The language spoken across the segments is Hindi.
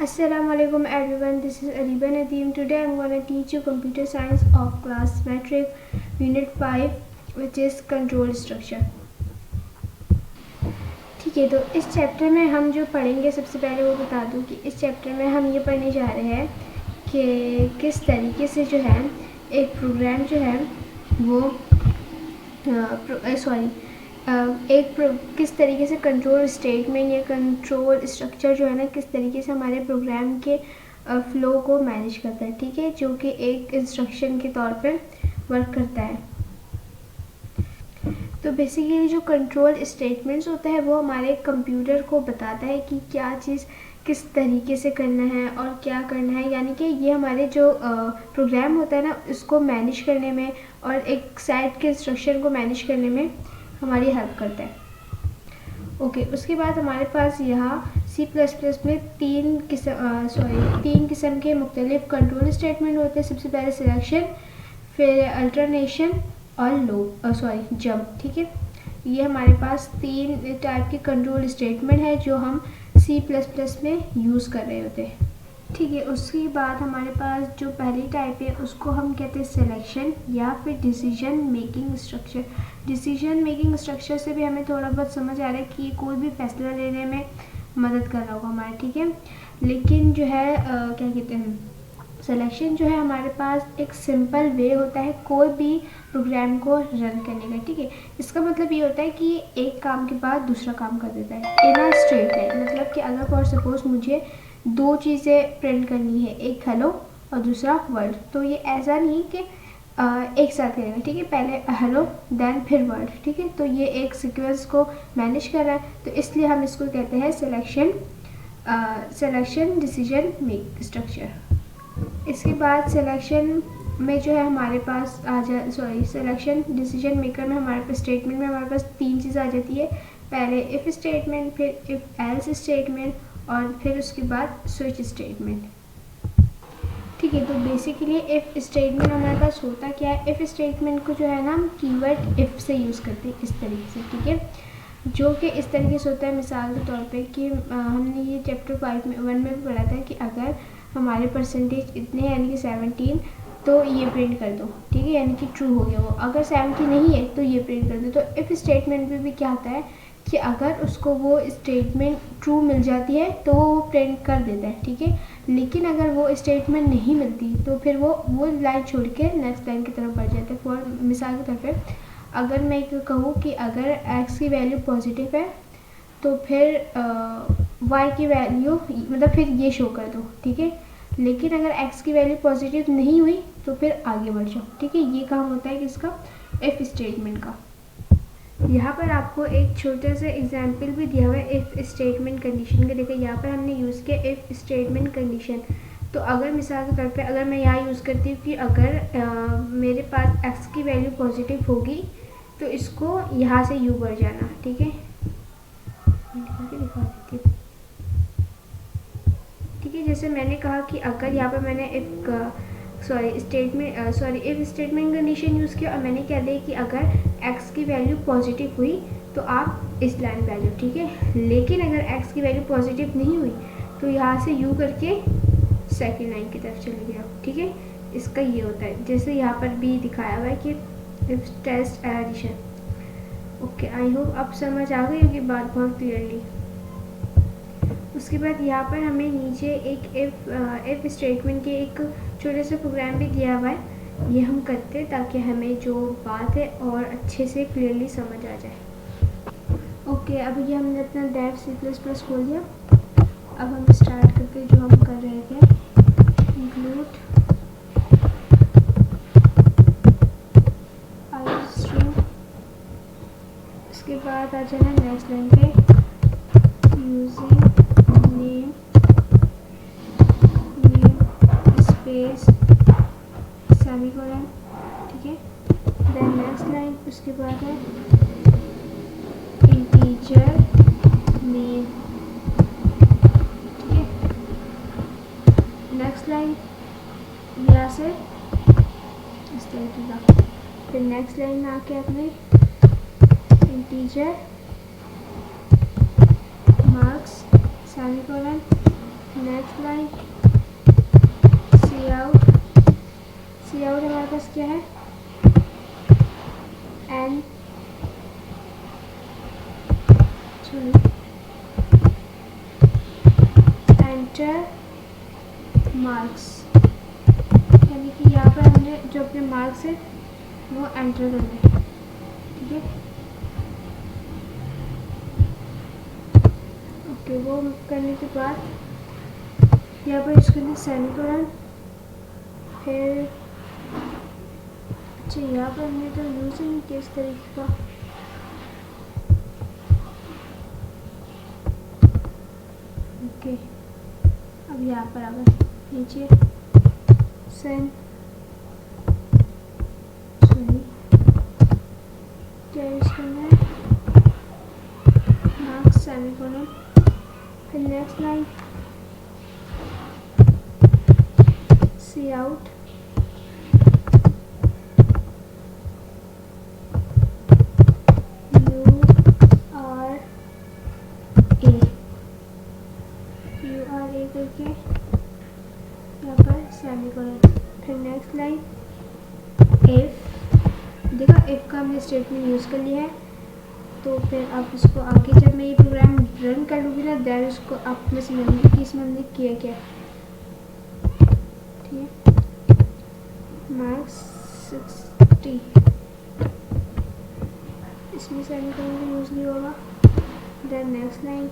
Assalamualaikum everyone, this is Ariba Nadeem. Today I'm going to teach you computer science of class metric unit 5 which is control structure. ठीक है, तो इस चैप्टर में हम जो पढ़ेंगे सबसे पहले वो बता दूं कि इस चैप्टर में हम ये पढ़ने जा रहे हैं कि किस तरीके से जो है एक प्रोग्राम जो है वो किस तरीके से कंट्रोल स्टेटमेंट या कंट्रोल स्ट्रक्चर जो है ना किस तरीके से हमारे प्रोग्राम के फ्लो को मैनेज करता है, ठीक है, जो कि एक इंस्ट्रक्शन के तौर पे वर्क करता है। तो बेसिकली जो कंट्रोल स्टेटमेंट्स होता है वो हमारे कंप्यूटर को बताता है कि क्या चीज़ किस तरीके से करना है और क्या करना है, यानी कि ये हमारे जो प्रोग्राम होता है ना उसको मैनेज करने में और एक सेट के इंस्ट्रक्शन को मैनेज करने में हमारी हेल्प करता है। ओके, उसके बाद हमारे पास यहाँ C++ में तीन किस्म के मुख्तलिफ कंट्रोल स्टेटमेंट होते हैं। सबसे पहले सिलेक्शन, फिर अल्टरनेशन और जंप, ठीक है। ये हमारे पास तीन टाइप के कंट्रोल स्टेटमेंट है जो हम C++ में यूज़ कर रहे होते हैं, ठीक है। उसके बाद हमारे पास जो पहली टाइप है उसको हम कहते हैं सिलेक्शन या फिर decision making structure. Decision making structure से भी हमें थोड़ा बहुत समझ आ रहा है कि कोई भी फैसला लेने में मदद कर रहा होगा हमारा, ठीक है। लेकिन जो है क्या कहते हैं, सिलेक्शन जो है हमारे पास एक सिंपल वे होता है कोई भी प्रोग्राम को रन करने का, ठीक है। इसका मतलब ये होता है कि एक काम के बाद दूसरा काम कर देता है इन अ स्ट्रेट लाइन। मतलब कि अगर फॉर सपोज मुझे दो चीज़ें प्रिंट करनी है, एक हेलो और दूसरा वर्ड, तो ये ऐसा नहीं कि एक साथ करेगा, ठीक है। पहले हेलो देन फिर वर्ड, ठीक है। तो ये एक सीक्वेंस को मैनेज कर रहा है, तो इसलिए हम इसको कहते हैं सिलेक्शन डिसीजन मेक स्ट्रक्चर। इसके बाद सिलेक्शन में जो है हमारे पास सिलेक्शन डिसीजन मेकर में हमारे पास स्टेटमेंट में हमारे पास तीन चीज़ आ जाती है। पहले इफ़ स्टेटमेंट, फिर इफ़ एल्स स्टेटमेंट और फिर उसके बाद स्विच स्टेटमेंट, ठीक है। तो बेसिकली इफ़ स्टेटमेंट हमारे पास होता क्या है, इफ़ स्टेटमेंट को जो है ना हम कीवर्ड इफ़ से यूज़ करते हैं इस तरीके से, ठीक है, जो कि इस तरीके से होता है। मिसाल के तौर पे कि हमने ये चैप्टर 1 में भी पढ़ा था कि अगर हमारे परसेंटेज इतने यानी कि 17 तो ये प्रिंट कर दो, ठीक है, यानी कि ट्रू हो गया वो। अगर 70 नहीं है तो ये प्रिंट कर दो। तो इफ़ स्टेटमेंट में भी क्या होता है कि अगर उसको वो स्टेटमेंट ट्रू मिल जाती है तो वो प्रिंट कर देता है, ठीक है। लेकिन अगर वो स्टेटमेंट नहीं मिलती तो फिर वो लाइन छोड़ के नेक्स्ट लाइन की तरफ बढ़ जाता है। फॉर मिसाल के तौर पे अगर मैं कहूँ कि अगर x की वैल्यू पॉजिटिव है तो फिर y की वैल्यू मतलब फिर ये शो कर दो, ठीक है। लेकिन अगर x की वैल्यू पॉजिटिव नहीं हुई तो फिर आगे बढ़ जाओ, ठीक है। ये काम होता है किसका, इफ स्टेटमेंट का। यहाँ पर आपको एक छोटा सा एग्जाम्पल भी दिया हुआ है इफ़ स्टेटमेंट कंडीशन का। देखिए यहाँ पर हमने यूज़ किया इफ़ स्टेटमेंट कंडीशन। तो अगर मिसाल के तौर पे अगर मैं यहाँ यूज़ करती हूँ कि अगर मेरे पास x की वैल्यू पॉजिटिव होगी तो इसको यहाँ से u बढ़ जाना, ठीक है, ठीक है। जैसे मैंने कहा कि अगर यहाँ पर मैंने इफ़ स्टेटमेंट कंडीशन यूज़ किया और मैंने क्या दिया कि अगर x की वैल्यू पॉजिटिव हुई तो आप इस लाइन वैल्यू, ठीक है। लेकिन अगर x की वैल्यू पॉजिटिव नहीं हुई तो यहाँ से u करके सेकेंड लाइन की तरफ चले गया, ठीक है। इसका ये होता है जैसे यहाँ पर भी दिखाया हुआ है कि if test edition. Okay, I hope आप समझ आ गई होगी बात बहुत क्लियरली। उसके बाद यहाँ पर हमें नीचे एक इफ़ स्टेटमेंट के एक छोटे से प्रोग्राम भी दिया हुआ है। ये हम करते हैं ताकि हमें जो बात है और अच्छे से क्लियरली समझ आ जाए। ओके, अब ये हमने अपना डेव C++ खोल दिया। अब हम स्टार्ट करके जो हम कर रहे थे इंक्लूड स्ट्रिंग। उसके बाद आ जाना नेक्स्ट लाइन पे यूजिंग नेम स्पेस सेमीकोलन, ठीक है। देन नेक्स्ट लाइन उसके बाद है इंटीजर नेम, ठीक है। नेक्स्ट लाइन यहाँ से इस तरीके का। फिर नेक्स्ट लाइन में आके अपने integer marks semicolon next line cout हमारे पास क्या है, एन एंटर मार्क्स, यानी कि यहाँ पर हमने जो अपने मार्क्स है वो एंटर करने हैं, ठीक है। ओके, वो करने के बाद यहाँ पर इसके लिए सेमीकोलन, फिर अच्छा यहाँ पर हमने तो यूज़ ही नहीं किया इस तरीके का। ओके, अब यहाँ पर आगे नीचे सेन क्या यूज़ करना है, मार्क्स सेमीकोलन, फिर नेक्स्ट लाइन सी आउट URA करके यहाँ पर सेमीकोलन, फिर नेक्स्ट लाइन इफ, देखो इफ का हमने स्टेटमेंट यूज़ कर लिया है, तो फिर आप इसको आगे जब मैं ये प्रोग्राम रन कर लूँगी ना, देन उसको आप में समझेंगे कि इसमें हमने किया क्या, ठीक है। मार्क्स 60, इसमें सेमीकोलन का यूज़ नहीं होगा। Then next line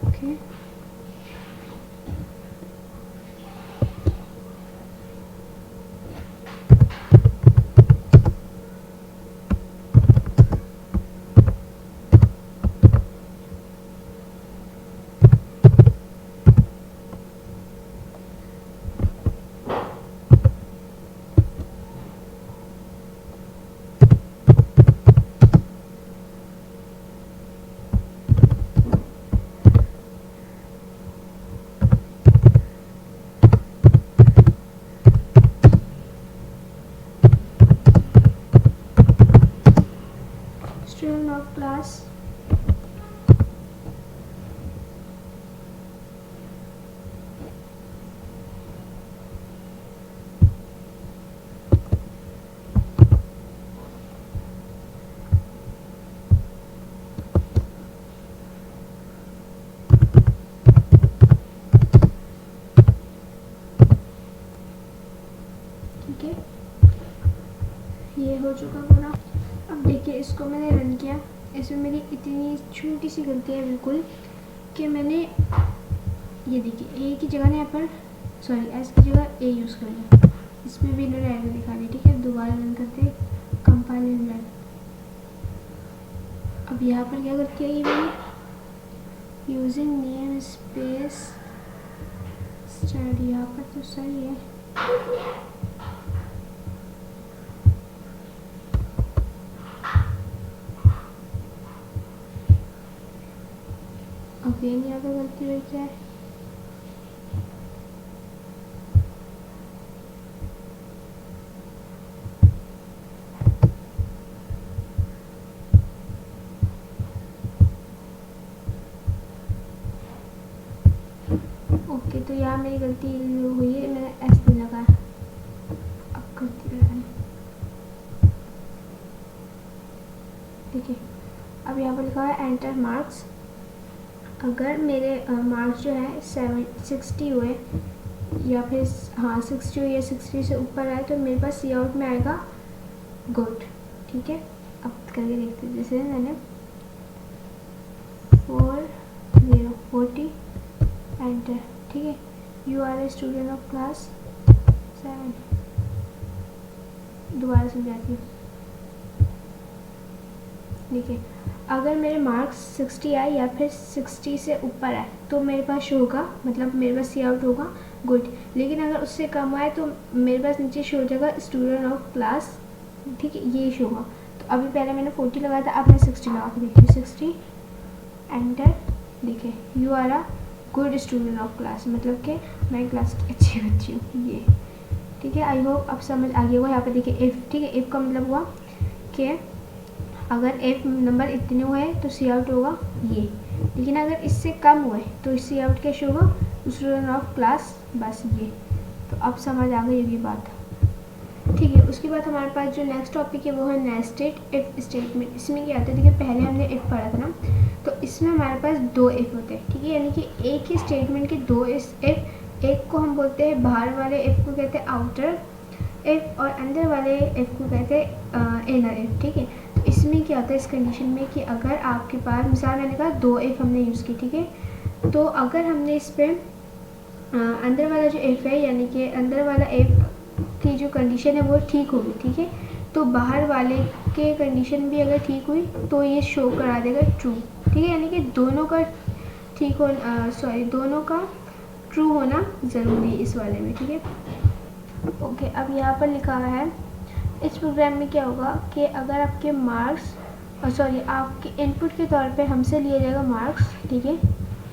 okay, student of class ठीक है, ये हो चुका पूरा। अब देखिए इसको मैंने रन किया, इसमें मेरी इतनी छोटी सी गलती है बिल्कुल कि मैंने ये देखिए ए की जगह ना यहाँ पर सॉरी एस की जगह ए यूज़ कर लिया, इसमें भी इन्होंने एरर दिखा दी, ठीक है। दोबारा रन करते कंपाइल एंड रन। अब यहाँ पर क्या गलती आई मैंने, यूजिंग नेम स्पेस स्टडी, यहाँ पर तो सही है। अगेन यहाँ पर गलती हुई क्या है, ओके तो यहाँ मेरी गलती हुई है, मैंने एस नहीं लगाया। अब करती हूँ देखिए, अब यहाँ पर लिखा है एंटर मार्क्स। अगर मेरे मार्क्स जो है 60 हुए या फिर हाँ 60 हुए या 60 से ऊपर आए तो मेरे पास सी आउट में आएगा गुड, ठीक है। अब करके देखते हैं, जैसे मैंने 40 एंटर, ठीक है। You are a student of class 7, दोबारा समझाती हूँ, ठीक है। अगर मेरे मार्क्स 60 आए या फिर 60 से ऊपर आए तो मेरे पास शो होगा, मतलब मेरे पास सी आउट होगा गुड। लेकिन अगर उससे कम आए तो मेरे पास नीचे शो हो जाएगा स्टूडेंट ऑफ क्लास, ठीक है, ये शो होगा। तो अभी पहले मैंने 40 लगाया था, अब मैं 60 लगा के देखिए, 60 एंटर। देखिए you are a good student of class, मतलब कि मैं क्लास की अच्छी बच्ची हूँ, ये ठीक है। आई होप अब समझ आ गया होगा। यहाँ पे देखिए इफ़, ठीक है, इफ़ का मतलब हुआ कि अगर इफ़ नंबर इतने हुए तो सी आउट होगा ये, लेकिन अगर इससे कम हुए तो सी आउट क्या शो होगा, स्टूडेंट ऑफ क्लास, बस ये। तो अब समझ आ गई होगी बात, ठीक है। उसके बाद हमारे पास जो नेक्स्ट टॉपिक है वो है नेस्टेड इफ़ स्टेटमेंट। इसमें क्या आता है, देखिए पहले हमने इफ़ पढ़ा था ना, तो इसमें हमारे पास दो इफ़ होते हैं, ठीक है, यानी कि एक ही स्टेटमेंट के दो इफ़। एक को हम बोलते हैं बाहर वाले इफ़ को कहते हैं आउटर इफ़, और अंदर वाले इफ़ को कहते हैं इनर इफ़, ठीक है। तो इसमें क्या होता है इस कंडीशन में कि अगर आपके पास, मिसाल मैंने कहा दो इफ़ हमने यूज़ की, ठीक है, तो अगर हमने इस पर अंदर वाला जो इफ़ है, यानी कि अंदर वाला इफ़ की जो कंडीशन है वो ठीक होगी, ठीक है, तो बाहर वाले के कंडीशन भी अगर ठीक हुई तो ये शो करा देगा ट्रू, ठीक है, यानी कि दोनों का ठीक हो, दोनों का ट्रू होना ज़रूरी है इस वाले में, ठीक है। ओके, अब यहाँ पर लिखा हुआ है इस प्रोग्राम में क्या होगा कि अगर आपके मार्क्स, आपके इनपुट के तौर पे हमसे लिया जाएगा मार्क्स, ठीक है,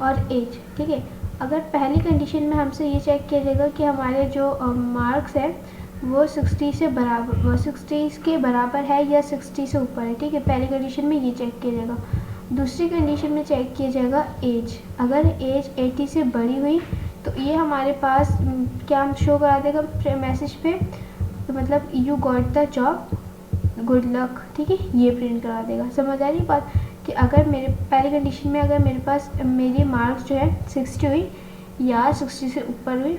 और एज, ठीक है। अगर पहली कंडीशन में हमसे ये चेक किया जाएगा कि हमारे जो मार्क्स है वो 60 से बराबर, वो 60 के बराबर है या 60 से ऊपर है, ठीक है, पहली कंडीशन में ये चेक किया जाएगा। दूसरी कंडीशन में चेक किया जाएगा एज, अगर एज 80 से बड़ी हुई तो ये हमारे पास क्या शो करा देगा मैसेज पे, तो मतलब you got the job, good luck, ठीक है, ये प्रिंट करा देगा। समझ आ रही बात कि अगर मेरे पहली कंडीशन में अगर मेरे पास मेरी मार्क्स जो है 60 हुई या 60 से ऊपर हुई,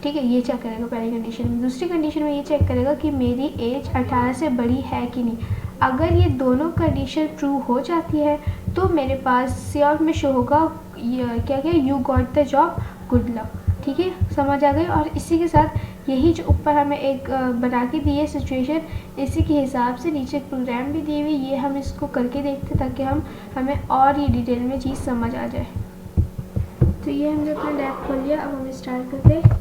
ठीक है, ये चेक करेगा पहली कंडीशन में। दूसरी कंडीशन में ये चेक करेगा कि मेरी एज 18 से बड़ी है कि नहीं। अगर ये दोनों कंडीशन ट्रू हो जाती है तो मेरे पास सी आउट में शो होगा क्या you got the job, good luck, ठीक है, समझ आ गई। और इसी के साथ यही जो ऊपर हमें एक बना के दी है सिचुएशन, इसी के हिसाब से नीचे एक प्रोग्राम भी दी हुई, ये हम इसको करके देखते ताकि हमें और ये डिटेल में चीज़ समझ आ जाए। तो ये हमने अपना लैब खोल लिया, अब हम स्टार्ट करते हैं।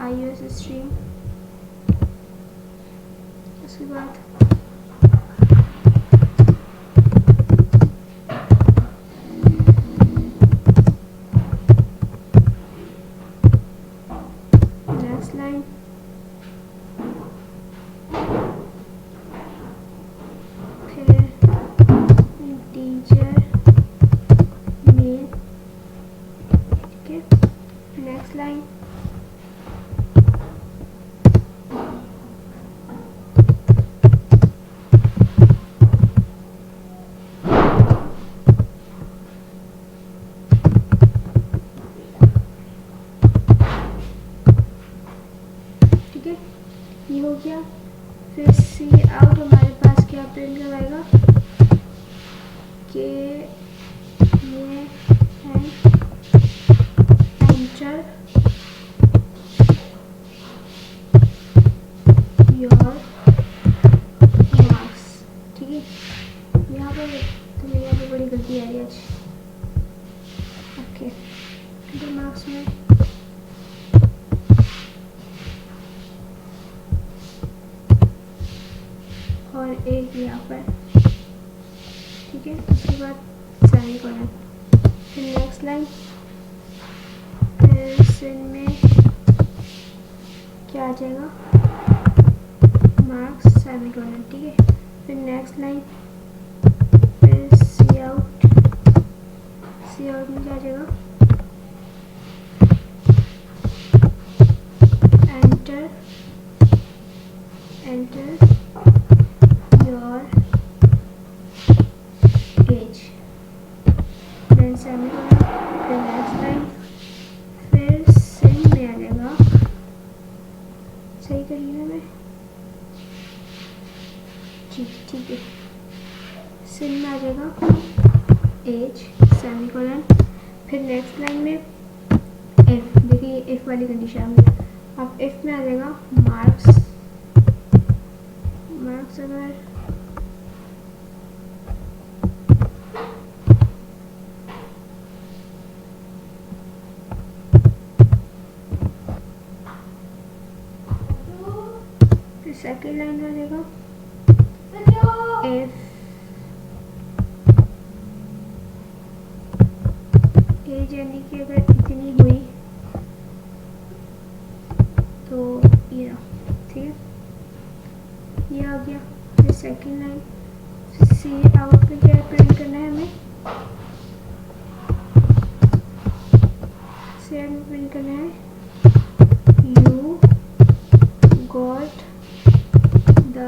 iOS स्ट्रीम, उसके बाद नेक्स्ट लाइन, फिर इंटीजर मेन, ठीक है, नेक्स्ट लाइन, ये हो गया। फिर सी आउट हमारे पास क्या प्रिंट करवाएगा कि ये है एंटर योर मार्क्स, ठीक है। यहाँ पर तो मेरे यहाँ पे बड़ी गलती आ रही है आज, ओके, तो मार्क्स में और एक यहाँ पर, ठीक है, उसके बाद सेमीकोलन, फिर नेक्स्ट लाइन, फिर सिन में क्या आ जाएगा मार्क्स सेमीकोलन, ठीक है, फिर नेक्स्ट लाइन, फिर सी आउट में क्या आ जाएगा enter your age, then semicolon, फिर next line, फिर सिन में आ जाएगा, सही करी ना मैं जी, ठीक है, सिन में आ जाएगा एज सेमीकोलन, फिर नेक्स्ट लाइन में एफ, देखिए एफ वाली कंडीशन आ गई, अब इफ में आ जाएगा मार्क्स अगर सेकेंड लाइन आ जाएगा इफ एज यानी कि अगर इतनी हुई तो ये रहा, ठीक है, ये आ गया। फिर सेकेंड लाइन सी आउट में क्या प्रिंट करना है हमें, सी में प्रिंट करना है यू गॉट द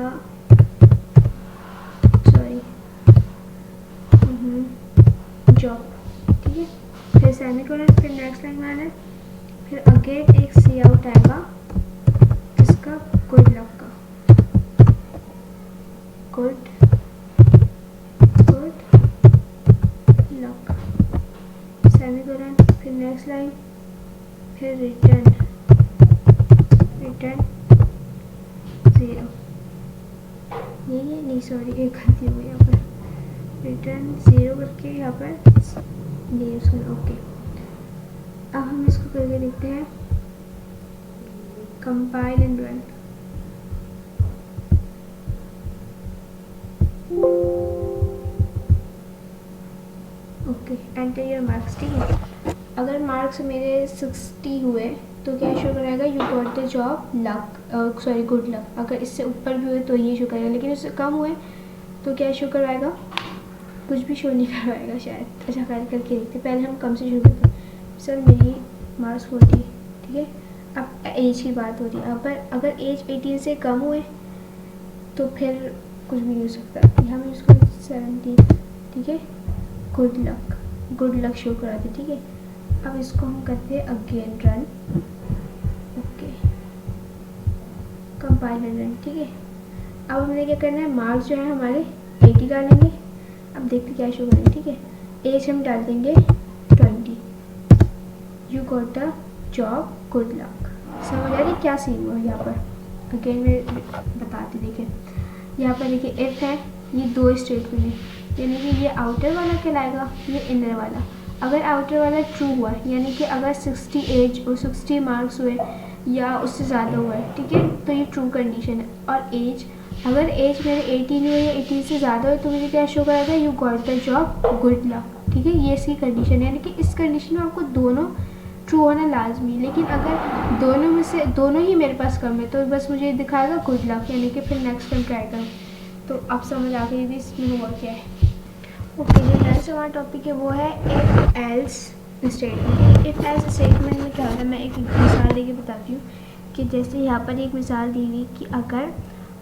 जॉब, ठीक है। फिर सेमीकोलन, फिर नेक्स्ट लाइन में आना है, फिर अगेन एक सी आउट आएगा इसका गुड लक का, गुड लक, सेमीकोलन, फिर नेक्स्ट लाइन, फिर रिटर्न 0, ये नहीं सॉरी एक गलती हो गई यहाँ पर, रिटर्न 0 करके यहाँ पर नहीं यूज़ करना। ओके, अब हम इसको करके देखते हैं, compile and run. Okay, enter your marks, ठीक है। अगर मार्क्स मेरे 60 हुए तो क्या शो कराएगा, you got the job luck, sorry good luck. अगर इससे ऊपर भी हुए तो ये शो करेगा, लेकिन इससे कम हुए तो क्या शो करवाएगा, कुछ भी शो नहीं करवाएगा शायद। अच्छा करके देखते, पहले हम कम से शुरू करते हैं। सर मेरी मार्क्स 40, ठीक है। अब एज की बात हो रही है, अगर एज 18 से कम हुए तो फिर कुछ भी नहीं हो सकता। यहाँ मैं इसको 17, ठीक है, गुड लक शो कराते, ठीक है। अब इसको हम करते हैं again run, okay, compile and run, ठीक है। अब हमने क्या करना है, मार्क्स जो है हमारे 80 डालेंगे। अब देखते क्या शो करेंगे, ठीक है। एज हम डाल देंगे 20, you got the job good luck. समझ आ रही क्या सीन हुआ यहाँ पर, अगेन मैं बताती, देखिए यहाँ पर देखिए इफ है, ये दो स्टेटमेंट है, यानी कि ये आउटर वाला कहलाएगा, ये इनर वाला। अगर आउटर वाला ट्रू हुआ यानी कि अगर 60 एज और 60 मार्क्स हुए या उससे ज़्यादा हुआ है, ठीक है, तो ये ट्रू कंडीशन है। और एज, अगर एज मेरे 18 हुई या 18 से ज़्यादा हुई तो मुझे क्या शो कराएगा, you got the job good luck, ठीक है। ये इसकी कंडीशन है, यानी कि इस कंडीशन में आपको दोनों ट्रू होना लाजमी। लेकिन अगर दोनों में से दोनों ही मेरे पास कम है तो बस मुझे दिखाएगा गुड लक, यानी कि फिर नेक्स्ट टाइम ट्राई करूँ। तो आप समझ आ गई भी इसमें हुआ क्या है। ओके, जो नेक्स्ट हमारा टॉपिक है वो है if else statement. If else statement में क्या होता है, मैं एक मिसाल देके बताती हूँ कि जैसे यहाँ पर एक मिसाल दी हुई कि अगर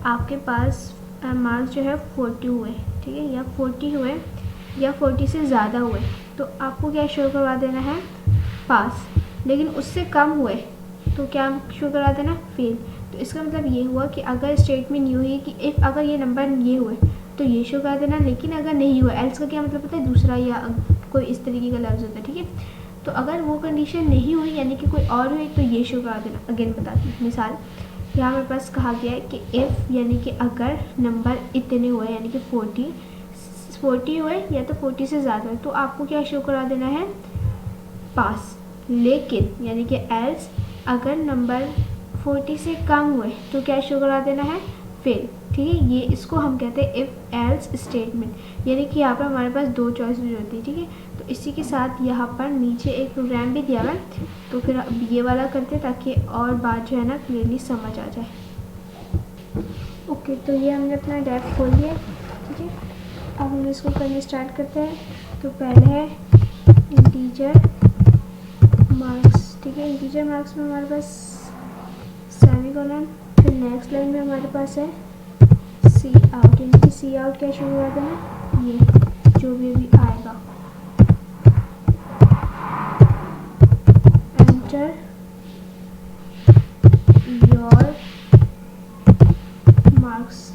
आपके पास मार्क्स जो है 40 हुए, ठीक है, या 40 हुए या 40 से ज़्यादा हुए तो आपको क्या शो करवा देना है, पास। लेकिन उससे कम हुए तो क्या शो करा देना, फेल। तो इसका मतलब ये हुआ कि अगर स्टेटमेंट यूँ ही कि इफ़ अगर ये नंबर ये हुए तो ये शो कर देना, लेकिन अगर नहीं हुआ, एल्स का क्या मतलब होता है, दूसरा या कोई इस तरीके का लफ्ज़ होता है, ठीक है। तो अगर वो कंडीशन नहीं हुई यानी कि कोई और हुई तो ये शो करा देना। अगेन बताती हूँ मिसाल, यहाँ मेरे पास कहा गया है कि इफ़ यानी कि अगर नंबर इतने हुए यानी कि 40 हुए या तो 40 से ज़्यादा हुए तो आपको क्या शो करा देना है, पास। लेकिन यानी कि एल्स अगर नंबर 40 से कम हुए तो क्या शो करा देना है, फेल, ठीक है। ये इसको हम कहते हैं इफ़ एल्स स्टेटमेंट, यानी कि यहाँ पर हमारे पास दो चॉइस होती है, ठीक है। तो इसी के साथ यहाँ पर नीचे एक प्रोग्राम भी दिया हुआ है, तो फिर ये वाला करते हैं ताकि और बात जो है ना क्लियरली समझ आ जाए। ओके, तो ये हमने अपना डेफ खोल लिया, ठीक है। अब हम इसको करने स्टार्ट करते हैं। तो पहले है इंटीजर मार्क्स, ठीक है। इंटीजर मार्क्स में हमारे पास सेमीकोलन, फिर नेक्स्ट लाइन में हमारे पास है सी आउट, यानी कि सी आउट क्या शुरू हुआ था ना, ये जो भी अभी आएगा, एंटर योर मार्क्स,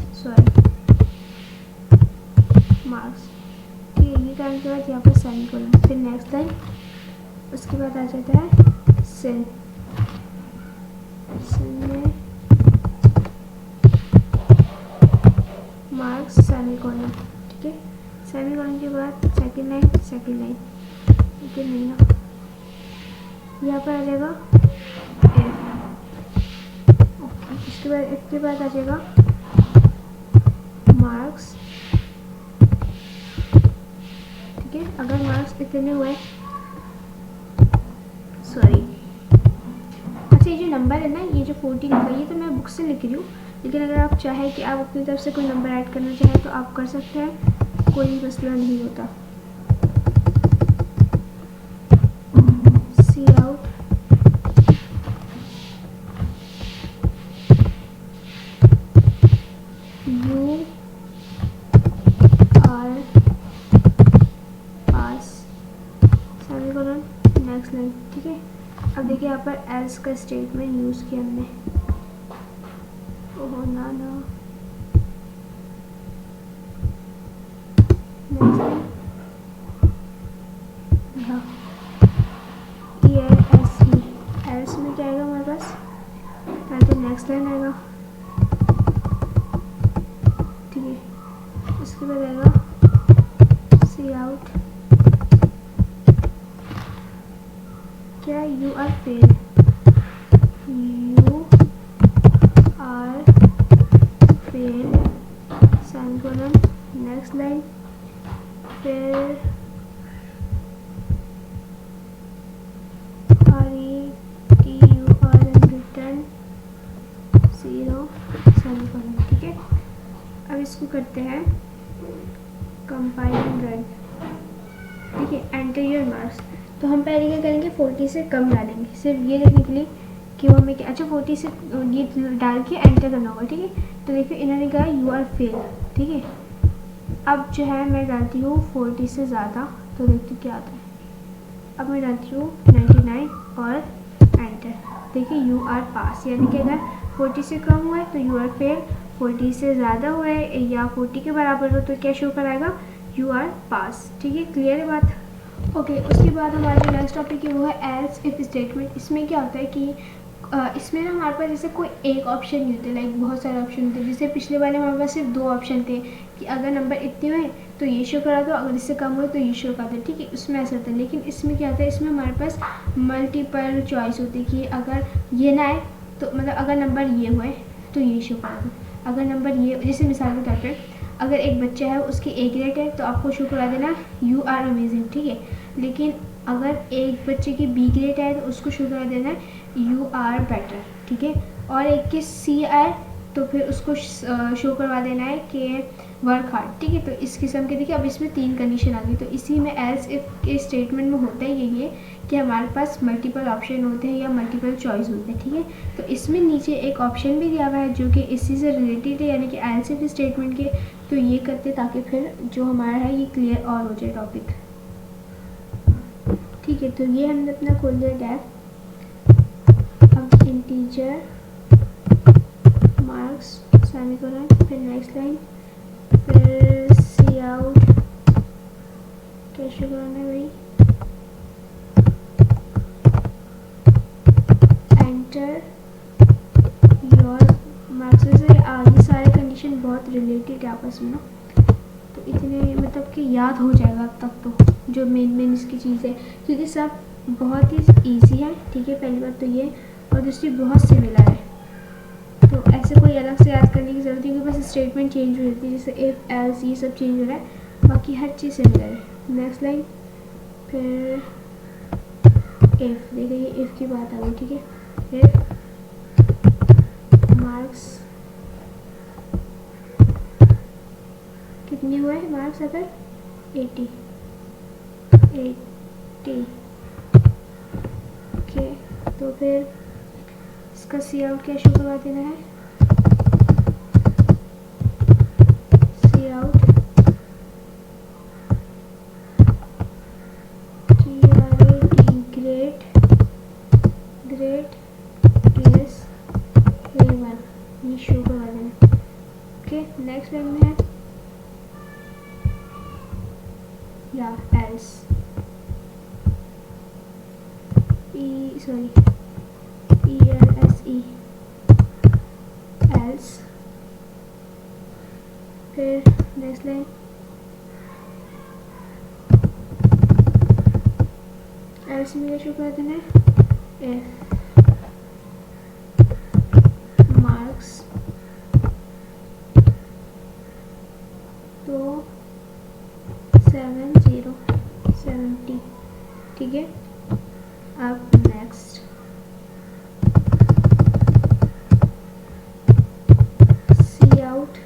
मार्क्स, ठीक है। ये करने के बाद यहाँ पर सेमीकोलन, फिर नेक्स्ट लाइन, उसके बाद आ जाता है सेल, मार्क्स सेमीकोलन, ठीक है। सेमीकोलन के बाद सेकंड लाइन ठीक है, नहीं ना, यहाँ पर आ जाएगा ओके। इसके बाद आ जाएगा मार्क्स, ठीक है। अगर मार्क्स इतने हुए, सॉरी, अच्छा ये जो नंबर है ना, ये जो 40 लिखा है, ये तो मैं बुक से लिख रही हूँ, लेकिन अगर आप चाहें कि आप अपनी तरफ से कोई नंबर ऐड करना चाहें तो आप कर सकते हैं, कोई मसला नहीं होता। Cout you are pass semicolon, next line, ठीक है। अब देखिए यहाँ पर एल्स का स्टेटमेंट यूज़ किया हमने, ओह ना नेक्स्ट लाइन, हाँ एल्स में क्या आएगा हमारे पास, पहले तो नेक्स्ट लाइन आएगा, ठीक है। इसके बाद आएगा सी आउट क्या, you are fail, you are fail semicolon, next line, फिर रिटर्न 0 सेमीकोलन, ठीक है। अब इसको करते हैं कंपाइल एंड रन, ठीक है। एंटर योर मार्क्स, तो हम पहले क्या करेंगे, 40 से कम डालेंगे, सिर्फ ये देखने के लिए कि वो हमें क्या, अच्छा 40 से ये डाल के एंटर करना होगा, ठीक है। तो देखिए इन्होंने कहा यू आर फेल, ठीक है। अब जो है मैं डालती हूँ 40 से ज़्यादा, तो देखती हूँ क्या आता है। अब मैं डालती हूँ 99 और एंटर, देखिए यू आर पास, यानी कि अगर 40 से कम हुआ है तो यू आर फेल, 40 से ज़्यादा हुआ है या 40 के बराबर हो तो क्या शो कराएगा, यू आर पास, ठीक है। क्लियर है बात, ओके। उसके बाद हमारा जो नेक्स्ट टॉपिक है वो है एल्स इफ स्टेटमेंट। इसमें क्या होता है कि इसमें ना हमारे पास जैसे कोई एक ऑप्शन नहीं होते, लाइक बहुत सारे ऑप्शन होते हैं। जैसे पिछले वाले हमारे पास सिर्फ 2 ऑप्शन थे कि अगर नंबर इतने हुए तो ये शो करा दो, अगर इससे कम हो तो ये शो करा दो, ठीक है। उसमें ऐसा होता है, लेकिन इसमें क्या होता है, इसमें हमारे पास मल्टीपल चॉइस होती है कि अगर ये ना आए तो मतलब अगर नंबर ये हुए तो ये शो करा दो, अगर नंबर ये, जैसे मिसाल के तौर पर अगर एक बच्चा है उसके ए ग्रेड है तो आपको शो करा देना यू आर अमेजिंग, ठीक है। लेकिन अगर एक बच्चे की बी ग्रेड है तो उसको शो करा देना यू आर बेटर, ठीक है। और एक के सी आए तो फिर उसको शो करवा देना है कि वर्क हार्ड, ठीक है। तो इस किस्म के देखिए अब इसमें 3 कंडीशन आ गई, तो इसी में एल्स इफ के स्टेटमेंट में होता है यही है कि हमारे पास मल्टीपल ऑप्शन होते हैं या मल्टीपल चॉइस होते हैं, ठीक है। तो इसमें नीचे एक ऑप्शन भी दिया हुआ है जो कि इसी से रिलेटेड है, यानी कि एल्स इफ स्टेटमेंट के, तो ये करते ताकि फिर जो हमारा है ये क्लियर और हो जाए टॉपिक, ठीक है। तो ये हमने अपना खोल लिया टैब। अब इंटीजर मार्क्स सेमीकोलन, फिर नेक्स्ट लाइन, फिर सी आउट कैसे करना है भाई, एंटर योर मार्क्स। से ये सारे कंडीशन बहुत रिलेटेड है आपस में ना, तो इतने मतलब कि याद हो जाएगा अब तक तो जो मेन इसकी चीज़ है, क्योंकि सब बहुत ही ईजी है, ठीक है। पहली बात तो ये, और दूसरी बहुत सिमिलर है, तो ऐसे कोई अलग से याद करने की ज़रूरत नहीं, बस स्टेटमेंट चेंज हो जाती है, जैसे इफ एल्स ये सब चेंज हो रहा है, बाकी हर चीज़ सिमिलर है। नेक्स्ट लाइन, फिर इफ, देखिए ये इफ़ की बात आ गई, ठीक है। इफ मार्क्स कितने हुए मार्क्स, अगर 80 ओके, तो फिर इसका सी आउट क्या शो करवा देना है, सी आउट ग्रेट इज A1, ये शो करवा देना, ओके। नेक्स्ट लाइन में है या एल्स ELSE एल्स, फिर नेक्स्ट लाइन एल्स में क्या शो कर देना है, इफ मार्क्स तो 70, ठीक है। अब नेक्स्ट सी आउट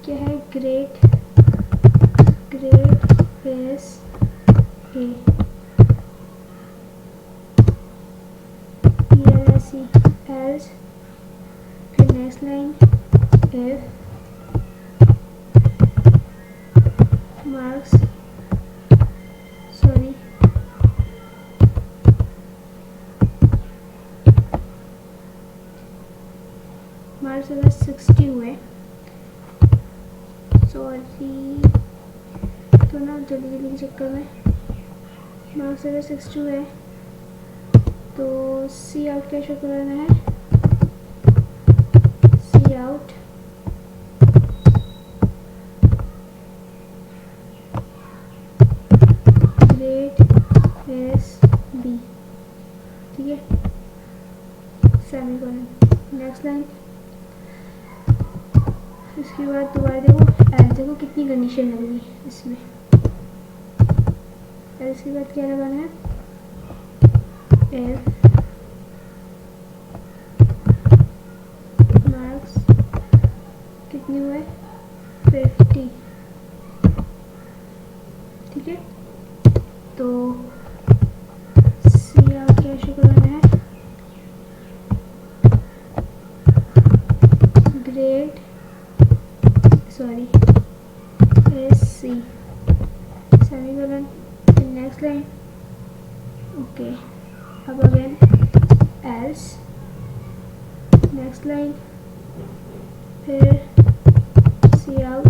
क्या है, ग्रेड इज ए, एल्स, फिर next line if marks marks अगर 60 हुए, सॉरी तो ना जल्दी के चक्कर में मार्क्स अगर 60 हुए तो सी आउट क्या शो करना है, सी आउट ग्रेड एस बी, ठीक है, सेमीकोलन। नेक्स्ट लाइन इसके बाद दोबारा देखो कितनी कंडीशन लग रही है इसमें। इसके बाद क्या लगाना है, एफ मार्क्स कितने हुए 50, ठीक है। तो सी आउट क्या शो करना है, grade as C, semicolon. Next line okay, अब अगेन एल्स, नेक्स्ट लाइन फिर सी आउट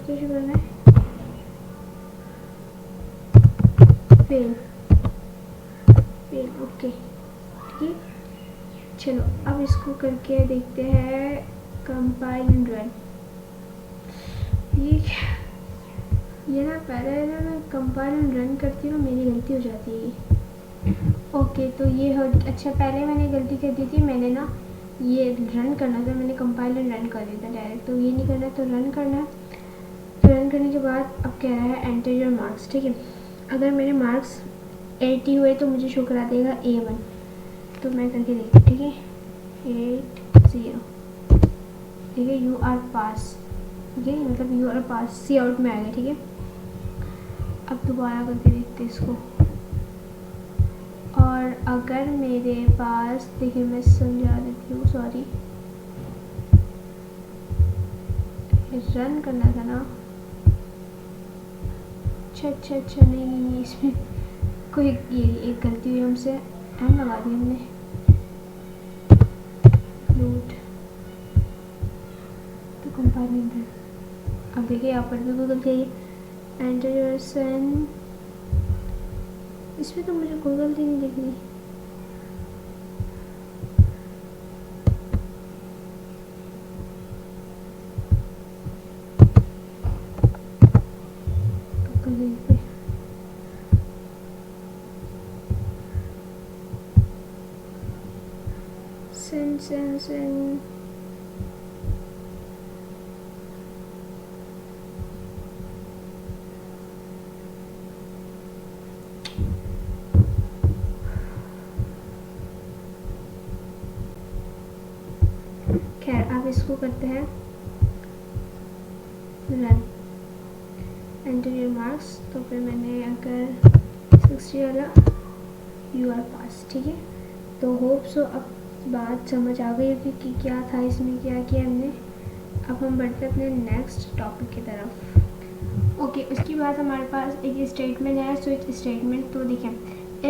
कैसे करना है, फेल, ओके, ठीक है। चलो अब इसको करके देखते हैं, कंपाइल एंड रन। ये ना पहले ना मैं कंपाइल एंड रन करती हूँ, मेरी गलती हो जाती है। ओके तो ये हो, अच्छा पहले मैंने गलती कर दी थी, मैंने ना ये रन करना था, मैंने कंपाइल एंड रन कर दिया था डायरेक्ट, तो ये नहीं करना, तो रन करना है। तो रन करने के बाद अब कह रहा है एंटर योर मार्क्स, ठीक है। अगर मेरे मार्क्स 80 हुए तो मुझे शो करा देगा A1, तो मैं करके देखती हूँ, ठीक है, 80, ठीक है, यू आर पास, ठीक है, मतलब you are pass, C out में आ गया, ठीक है। अब दोबारा करके देखते इसको, और अगर मेरे पास, देखिए मैं समझा देती हूँ, सॉरी रन करना था ना, अच्छा नहीं, इसमें कोई ये एक गलती हुई हमसे, एंड लगा दी हमने, लूट तो कंपाइलिंग है। अब देखिए यहाँ पर भी कोई गलती आई, एंटर योर सन, इसमें तो मुझे कोई गलती नहीं दिख रही, पे सेन खैर अब इसको करते हैं रन, एंटर योर मार्क्स, तो फिर मैंने अगर 60 वाला यू आर पास, ठीक है। तो होप सो अब बात समझ आ गई होगी कि क्या था इसमें, क्या किया हमने। अब हम बढ़ते अपने नेक्स्ट टॉपिक की तरफ। ओके उसके बाद हमारे पास एक स्टेटमेंट है, स्विच स्टेटमेंट। तो देखिए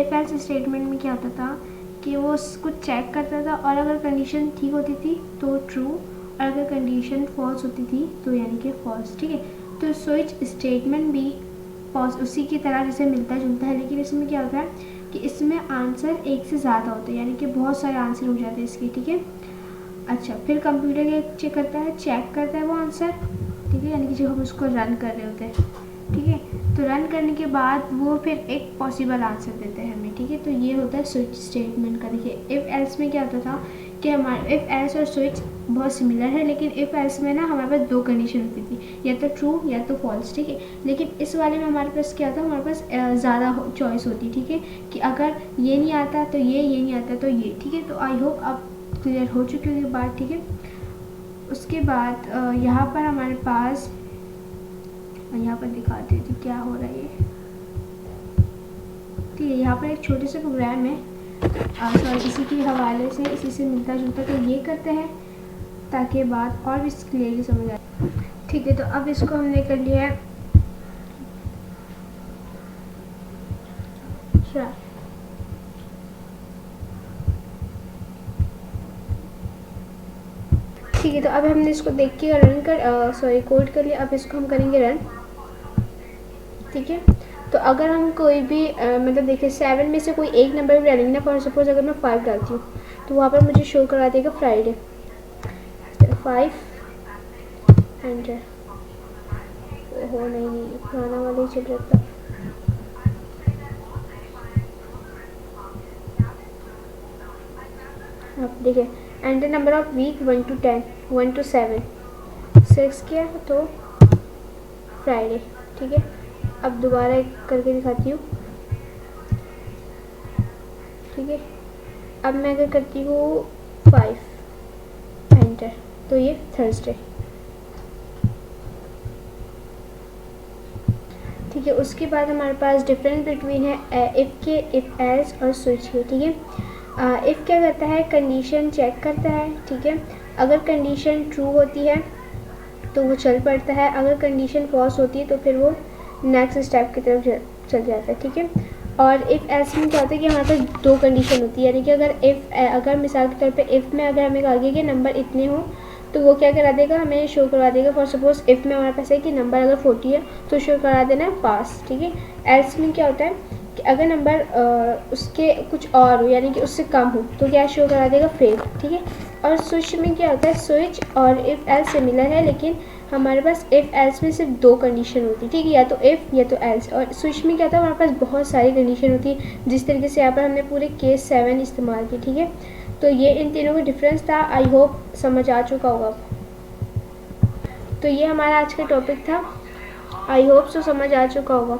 इफ एल्स स्टेटमेंट में क्या होता था कि वो कुछ चेक करता था, और अगर कंडीशन ठीक होती थी तो ट्रू, और अगर कंडीशन फॉल्स होती थी तो यानी कि फॉल्स, ठीक है। तो स्विच स्टेटमेंट भी उसी की तरह जैसे मिलता जुलता है, लेकिन इसमें क्या होता है कि इसमें आंसर एक से ज़्यादा होते हैं, यानी कि बहुत सारे आंसर हो जाते हैं इसके, ठीक है। अच्छा, फिर कंप्यूटर ये चेक करता है वो आंसर, ठीक है, यानी कि जब हम उसको रन कर रहे होते हैं, ठीक है। तो रन करने के बाद वो फिर एक पॉसिबल आंसर देते हैं हमें, ठीक है। तो ये होता है स्विच स्टेटमेंट का। देखिए इफ़ एल्स में क्या होता था कि हमारे इफ़ एल्स और स्विच बहुत सिमिलर है, लेकिन इफ़ एल्स में ना हमारे पास 2 कंडीशन होती थी, या तो ट्रू या तो फॉल्स, ठीक है। लेकिन इस वाले में हमारे पास क्या था, हमारे पास ज़्यादा चॉइस होती, ठीक है, कि अगर ये नहीं आता तो ये नहीं आता तो ये, ठीक है। तो आई होप अब क्लियर हो चुकी होगी बात, ठीक है। उसके बाद यहाँ पर हमारे पास, यहाँ पर दिखाती थी क्या हो रहा है, ठीक है। यहाँ पर एक छोटे से प्रोग्राम है, सॉरी इसी के हवाले से, इसी से मिलता जुलता, तो ये करते हैं ताकि बात और भी क्लियरली समझ आए, ठीक है। तो अब इसको हमने कर लिया है, अच्छा ठीक है। तो अब हमने इसको देख के रन कर कोड कर लिया। अब इसको हम करेंगे रन, ठीक है। तो अगर हम कोई भी मतलब देखिए 7 में से कोई एक नंबर भी डालेंगे ना, फॉर सपोज अगर मैं 5 डालती हूँ तो वहाँ पर मुझे शो करा देगा फ्राइडे 5 एंटर। ओहो नहीं, पुराना वाला ही चल रहा था। अब देखिए enter number of week 1 to 10, 1 to 7, 6 किया तो फ्राइडे, ठीक है। अब दोबारा एक करके दिखाती हूँ, ठीक है। अब मैं अगर करती हूँ 5 एंटर तो ये थर्सडे, ठीक है। उसके बाद हमारे पास डिफरेंस बिटवीन है इफ़ के, इफ़ एल्स और स्विच के, ठीक है। इफ़ क्या करता है, कंडीशन चेक करता है, ठीक है। अगर कंडीशन ट्रू होती है तो वो चल पड़ता है, अगर कंडीशन फॉल्स होती है तो फिर वो नेक्स्ट स्टेप की तरफ चल जाता है, ठीक है। और इफ़ एल्स में क्या होता है कि हमारे पास 2 कंडीशन होती है, यानी कि अगर मिसाल के तौर पे इफ़ में अगर हमें आगे के नंबर इतने हों तो वो क्या करा देगा, हमें शो करवा देगा। फॉर सपोज इफ़ में हमारे पास है कि नंबर अगर 40 है तो शो करा देना है पास, ठीक है। एल्स में क्या होता है कि अगर नंबर उसके कुछ और हो, यानी कि उससे कम हो, तो क्या शो करा देगा फेल, ठीक है। और स्विच में क्या होता है, स्विच और इफ़ एल्स सिमिलर है, लेकिन हमारे पास इफ़ एल्स में सिर्फ 2 कंडीशन होती है, ठीक है, या तो इफ़ या तो एल्स। और स्विच में क्या था, हमारे पास बहुत सारी कंडीशन होती है, जिस तरीके से यहाँ पर हमने पूरे केस 7 इस्तेमाल की, ठीक है। तो ये इन तीनों का डिफरेंस था, आई होप समझ आ चुका होगा। तो ये हमारा आज का टॉपिक था, आई होप सो समझ आ चुका होगा।